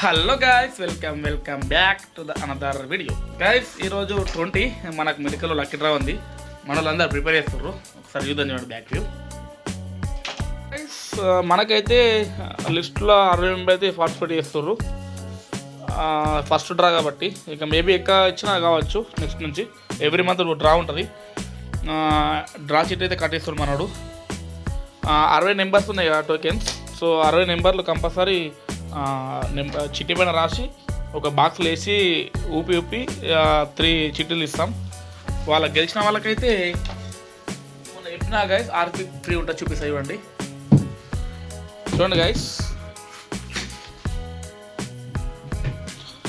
Hello guys, welcome back to the another video. Guys, ఈరోజు 20 మనకు medical lucky draw ఉంది. మన వాళ్ళందరూ ప్రిపేర్ చేస్తుర్రు. ఒకసారి చూద్దాం, చూడండి బ్యాక్ వ్యూ. గైస్, మనకైతే లిస్ట్లో 60 మంది అయితే పార్టిసిపేట్ చేస్తుర్రు. ఫస్ట్ డ్రా కాబట్టి ఇక మేబీ ఎక్కువ ఇచ్చినా కావచ్చు. నెక్స్ట్ నుంచి ఎవ్రీ మంత్ డ్రా ఉంటుంది. డ్రా షీట్ అయితే కట్టేస్తారు మనోడు. 60 నెంబర్స్ ఉన్నాయి కదా టోకెన్స్. సో 60 నెంబర్లు కంపల్సరీ చిట్టి పైన రాసి ఒక బాక్స్లో వేసి ఊపి 3 చిట్టీలు ఇస్తాం. వాళ్ళకి గెలిచిన వాళ్ళకైతే చెప్పినా గైస్ ఆర్పి ఫ్రీ ఉంటుంది. చూపిస్తా చూడండి గైస్,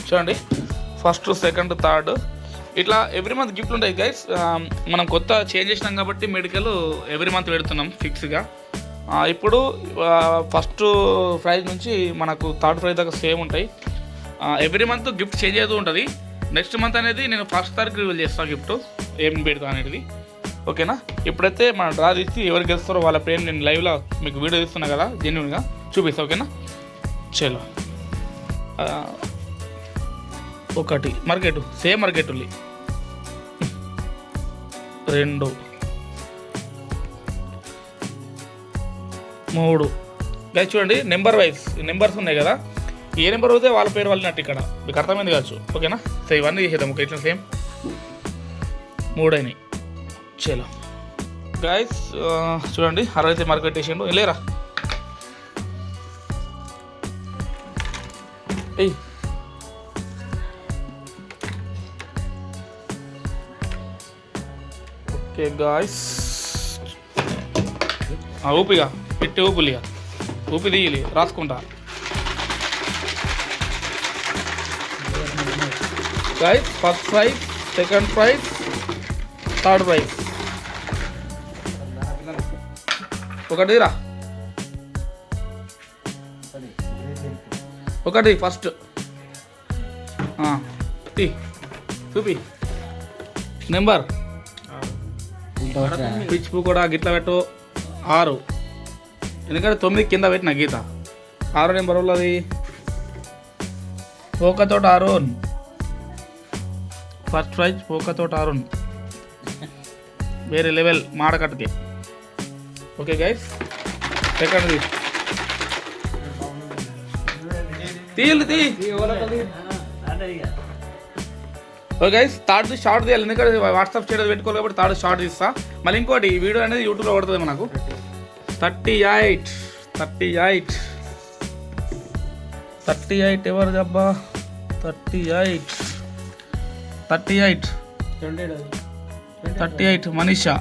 చూడండి ఫస్ట్, సెకండ్, థర్డ్ ఇట్లా ఎవ్రీ మంత్ గిఫ్ట్లు ఉంటాయి గైస్. మనం కొత్త చేంజ్ చేసినాం కాబట్టి మెడికల్ ఎవ్రీ మంత్ పెడుతున్నాం ఫిక్స్గా. ఇప్పుడు ఫస్ట్ ప్రైజ్ నుంచి మనకు థర్డ్ ప్రైజ్ దాకా సేమ్ ఉంటాయి. ఎవ్రీ మంత్ గిఫ్ట్ చేంజ్ అవుతూ ఉంటుంది. నెక్స్ట్ మంత్ అనేది నేను ఫస్ట్ తారీఖు రివీల్ చేస్తాను గిఫ్ట్ ఏం పెడతా అనేది. ఓకేనా? ఇప్పుడైతే మన డ్రా తీసి ఎవరు గెలుస్తారో వాళ్ళ పేరు నేను లైవ్లో మీకు వీడియో తీస్తున్నా కదా, జెన్యున్గా చూపిస్తాను. ఓకేనా? చలో, ఒకటి మార్కెట్, సేమ్ మార్కెట్ ఉల్లి, 2, 3 గైస్. చూడండి నెంబర్ వైజ్ నెంబర్స్ ఉన్నాయి కదా, ఏ నెంబర్ అయితే వాళ్ళ పేరు వాళ్ళినట్టు ఇక్కడ మీకు అర్థమైంది కావచ్చు. ఓకేనా? సో ఇవన్నీ చేసేద్దాం. ఒక ఇట్లా సేమ్ 3 అయినాయి. చలో గైస్, చూడండి 60 అయితే మార్కెట్ వేసిండు. లేరా ఏయ్, ఓకే గాయస్, ఊపిగా పెట్టి ఊపులిగా ఊపి తీయాలి, రాసుకుంటా. Guys, first prize, second prize, third prize. ఒకటి రా, ఒకటి ఫస్ట్ చూపి నెంబర్ పిచ్చి కూడా గిట్ల పెట్టు 6, ఎందుకంటే 9 కింద పెట్టిన గీత. 6 నెంబర్ ఉన్నది పోకతోట అరుణ్. ఫస్ట్ ప్రైజ్ పోకతోట అరుణ్, వేరే లెవెల్ మాడకట్టుకి. Okay guys, second okay guys, third short తీయాలి. ఎందుకంటే వాట్సాప్ చేయడం పెట్టుకోవాలి కాబట్టి థర్డ్ షార్ట్ తీస్తా. మళ్ళీ ఇంకోటి, ఈ వీడియో అనేది యూట్యూబ్లో పడుతుంది మనకు. 38 ఎవరు అబ్బా? 38 Manisha.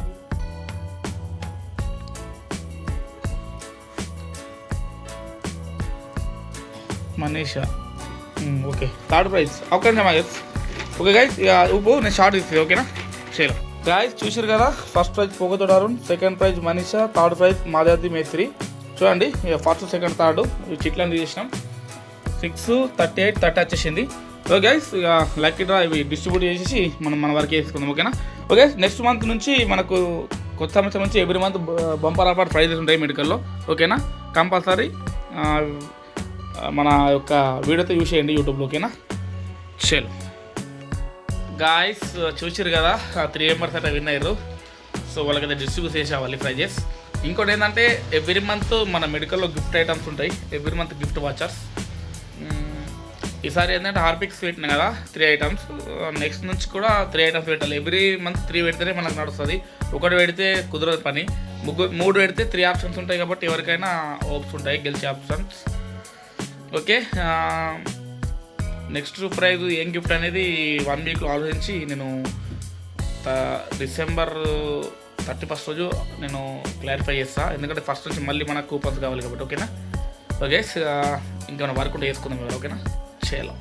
Okay, third prize. Okay okay guys, ఇక ఊపు నేను షార్ట్ ఇస్తుంది. ఓకేనా? చలో గైస్, చూసారు కదా, first prize Pogathodu Arun, second prize Manisha, third prize Madhavi Mestri. చూడండి, ఇక ఫస్ట్, సెకండ్, థర్డ్ చిట్లని తీసేసినాం. 6, 38, 30 వచ్చేసింది. ఓకే గైస్, ఇక లక్కీ డ్రా ఇవి డిస్ట్రిబ్యూట్ చేసేసి మన వరకు వేసుకుందాం. ఓకేనా? ఓకే, నెక్స్ట్ మంత్ నుంచి మనకు కొత్త సంవత్సరం నుంచి every month bumper offer prizes ఉంటాయి మెడికల్లో. ఓకేనా? కంపల్సరీ మన యొక్క వీడియోతో యూస్ చేయండి యూట్యూబ్లో. ఓకేనా? చలో గాయస్, చూసారు కదా, 3 మెంబర్స్ అయితే విన్ అయ్యారు. సో వాళ్ళకైతే డిస్ట్రిబ్యూట్ చేసేవాలి ప్రైజెస్. ఇంకోటి ఏంటంటే ఎవ్రీ మంత్ మన మెడికల్లో గిఫ్ట్ ఐటమ్స్ ఉంటాయి. Every month gift watchers. ఈసారి ఏంటంటే హార్పిక్స్ పెట్టినా కదా 3 ఐటమ్స్. నెక్స్ట్ నుంచి కూడా 3 ఐటమ్స్ పెట్టాలి. ఎవ్రీ మంత్ 3 పెడితేనే మనకు నడుస్తుంది. ఒకటి పెడితే కుదరదు పని. 3 పెడితే 3 ఆప్షన్స్ ఉంటాయి కాబట్టి ఎవరికైనా హోప్స్ ఉంటాయి గెలిచే ఆప్షన్స్. ఓకే, నెక్స్ట్ ప్రైజ్ ఏం గిఫ్ట్ అనేది 1 వీక్ ఆలోచించి నేను డిసెంబర్ 31 రోజు నేను క్లారిఫై చేస్తాను. ఎందుకంటే ఫస్ట్ నుంచి మళ్ళీ మనకు కూపన్స్ కావాలి కాబట్టి. ఓకేనా? ఓకే, ఇంకేమైనా వర్క్ ఉంటే చేసుకుందాం కదా. ఓకేనా? చేయాలి.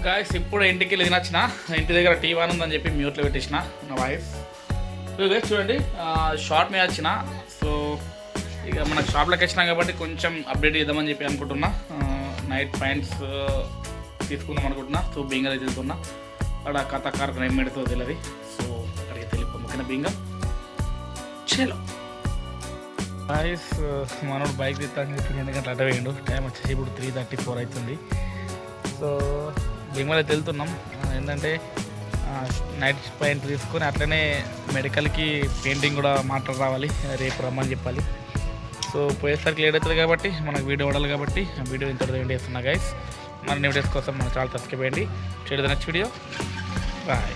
గాయస్ ఇప్పుడు ఇంటికి వెళ్ళి తినొచ్చిన. ఇంటి దగ్గర టీవీ ఉందని చెప్పి మ్యూట్లో పెట్టేసిన నా వైఫ్. గైస్ చూడండి షార్ట్ మీద వచ్చిన. సో ఇక మన షాప్లోకి వచ్చినాం కాబట్టి కొంచెం అప్డేట్ చేద్దామని చెప్పి అనుకుంటున్నా. నైట్ ప్యాంట్స్ తీసుకుందాం అనుకుంటున్నా. సో బీంగల్ అయితే వెళ్తున్నా. అక్కడ కథ కార్ఖాన ఏం పెడుతుందో తెలియదు. సో అక్కడికి తెలిపో ముఖ్యంగా బీంగల్ చలో గాయ్స్. మనోడు బైక్ తీస్తాను చెప్పి 2 గంటలు అడ్డ వేయండు. టైం వచ్చేసి ఇప్పుడు 3:34 అవుతుంది. సో బీంగల్ అయితే వెళ్తున్నాం. ఏంటంటే నైట్ ప్యాంట్ తీసుకొని అట్లనే మెడికల్కి పెయింటింగ్ కూడా మాట్లాడి రావాలి. రేపు రమ్మని చెప్పాలి. సో పోయేసరికి లేట్ అవుతుంది కాబట్టి మనకు వీడియో పడాలి కాబట్టి ఆ వీడియో ఇంత ఎండ్ చేస్తున్నా గైస్. మరిన్ని వీడియోస్ కోసం మన ఛానల్ సబ్స్క్రైబ్ చేయండి. Next video bye.